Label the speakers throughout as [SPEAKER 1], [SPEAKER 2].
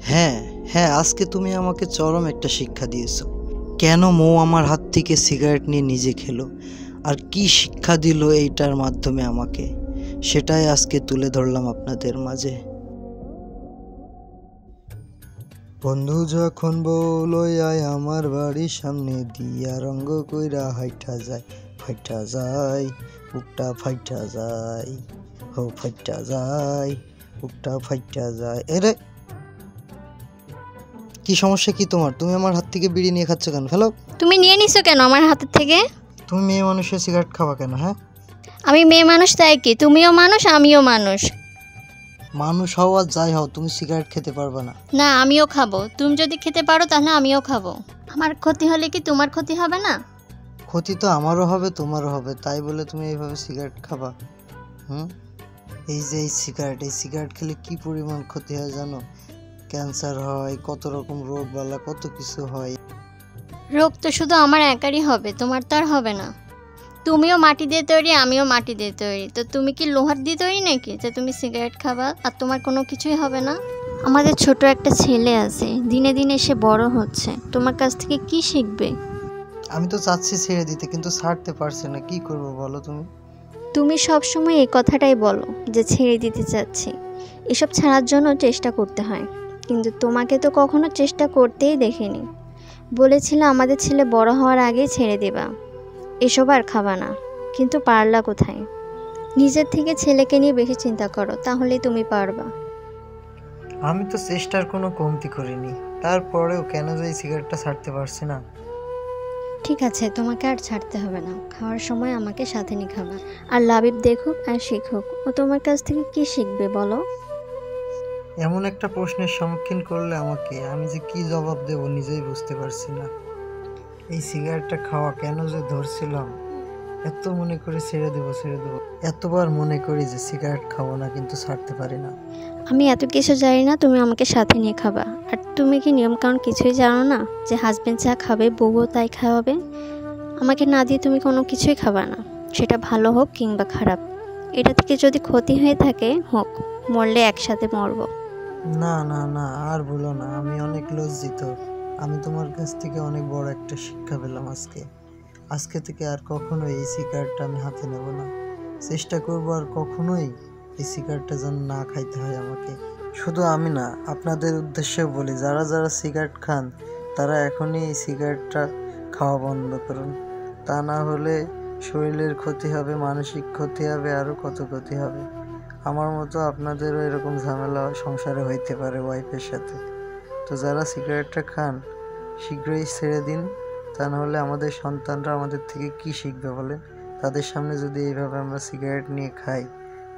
[SPEAKER 1] হ্যাঁ, হ্যাঁ, আজকে তুমি আমাকে চরম একটা শিক্ষা দিয়েছো। কেন মৌ আমার হাত থেকে সিগারেট নিয়ে নিজে খেলো, আর কি শিক্ষা দিল এইটার মাধ্যমে আমাকে, সেটাই আজকে তুলে ধরলাম আপনাদের মাঝে। বন্ধু যখন বউলই আয় আমার বাড়ির সামনে দিয়া রঙ্গ কইরা হাইটা যায়, ফাইটা যায়, বুকটা ফাইটা যায়, হো ফাইটা যায়, বুকটা ফাইটা যায়। এরে, কি সমস্যা কি তোমার? তুমি আমার হাত থেকে বিড়ি নিয়ে খাচ্ছ কেন? ফেলো।
[SPEAKER 2] তুমি নিয়ে নিছো কেন আমার হাতের থেকে?
[SPEAKER 1] তুমি মেয়ে মানুষের সিগারেট খাওয়া কেন? হ্যাঁ,
[SPEAKER 2] আমি মেয়ে মানুষ তাই কি? তুমিও মানুষ, আমিও মানুষ।
[SPEAKER 1] মানুষ হও আর যাই হও, তুমি সিগারেট খেতে পারবে না।
[SPEAKER 2] না, আমিও খাবো। তুমি যদি খেতে পারো তাহলে আমিও খাবো। আমার ক্ষতি হলে কি তোমার ক্ষতি হবে না?
[SPEAKER 1] ক্ষতি তো আমারও হবে, তোমারও হবে, তাই বলে তুমি এইভাবে সিগারেট খাবা? হুম, এই যে এই সিগারেট খেলে কি পরিমাণ ক্ষতি হয় জানো? ক্যান্সার হয়, কত রকম রোগ বালা কত কিছু হয়।
[SPEAKER 2] রোগ তো শুধু আমার একারই হবে, তোমার তো আর হবে না। তুমিও মাটি দিয়ে তৈরি, আমিও মাটি দিয়ে তৈরি। তো তুমি কি লোহার দিয়ে তৈরি নাকি যে তুমি সিগারেট খাবা আর তোমার কোনো কিছুই হবে না? আমাদের ছোট একটা ছেলে আছে, দিনে দিনে সে বড় হচ্ছে। তোমার কাছ থেকে কি শিখবে?
[SPEAKER 1] আমি তো চাচ্ছি ছেড়ে দিতে, কিন্তু ছাড়তে পারছি না, কি করব বলো তুমি?
[SPEAKER 2] তুমি সবসময় এই কথাটাই বলো যে ছেড়ে দিতে চাচ্ছি। এসব ছাড়ার জন্য চেষ্টা করতে হয়, কিন্তু তোমাকে তো কখনো চেষ্টা করতেই দেখিনি। বলেছিলে আমাদের ছেলে বড় হওয়ার আগেই ছেড়ে দেবা, এসব আর খাবা না, কিন্তু পারলা কোথায়? নিজের থেকে ছেলেকে নিয়ে বেশি চিন্তা করো, তাহলেই তুমি পারবা।
[SPEAKER 1] আমি তো চেষ্টার কোনো কমতি করিনি, তারপরেও কেন যে এই সিগারেটটা ছাড়তে পারছি না।
[SPEAKER 2] ঠিক আছে, তোমাকে আর ছাড়তে হবে না। খাওয়ার সময় আমাকে সাথে নিয়ে খাবা। আর লাবিব দেখুক আর শিখুক, ও তোমার কাছ থেকে কি শিখবে বলো?
[SPEAKER 1] এমন একটা প্রশ্নের সম্মুখীন করলে আমাকে, আমি যে কি জবাব দেব নিজেই বুঝতে পারছি না। এই সিগারেটটা খাওয়া কেন যে ধরছিলাম, এত মনে করি ছেড়ে দেবো ছেড়ে দেবো, এতবার মনে করি যে সিগারেট খাবো না, কিন্তু ছাড়তে পারি না।
[SPEAKER 2] আমি এত কিছু জানি না, তুমি আমাকে সাথে নিয়ে খাবা। আর তুমি কি নিয়মকানুন কিছুই জানো না যে হাজবেন্ড যা খাবে বউও তাই খাওয়াবে? আমাকে না দিয়ে তুমি কোনো কিছুই খাবা না, সেটা ভালো হোক কিংবা খারাপ। এটা থেকে যদি ক্ষতি হয়ে থাকে হোক, মরলে একসাথে মরবো।
[SPEAKER 1] না না না, আর বলো না, আমি অনেক লজ্জিত। আমি তোমার কাছ থেকে অনেক বড় একটা শিক্ষা পেলাম আজকে। আজকে থেকে আর কখনোই এই সিগারেটটা আমি হাতে নেব না। চেষ্টা করবো আর কখনোই এই সিগারেটটা যেন না খাইতে হয় আমাকে। শুধু আমি না, আপনাদের উদ্দেশ্যেও বলি, যারা যারা সিগারেট খান তারা এখনই এই সিগারেটটা খাওয়া বন্ধ করুন। তা না হলে শরীরের ক্ষতি হবে, মানসিক ক্ষতি হবে, আরও কত ক্ষতি হবে। আমার মতো আপনাদেরও এরকম ঝামেলা সংসারে হইতে পারে ওয়াইফের সাথে। তো যারা সিগারেটটা খান শীঘ্রই ছেড়ে দিন, তা নাহলে আমাদের সন্তানরা আমাদের থেকে কি শিখবে বলেন? তাদের সামনে যদি এইভাবে আমরা সিগারেট নিয়ে খাই,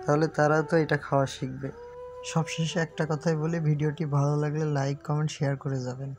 [SPEAKER 1] তাহলে তারা তো এটা খাওয়া শিখবে। সবশেষে একটা কথাই বলি, ভিডিওটি ভালো লাগলে লাইক কমেন্ট শেয়ার করে যাবেন।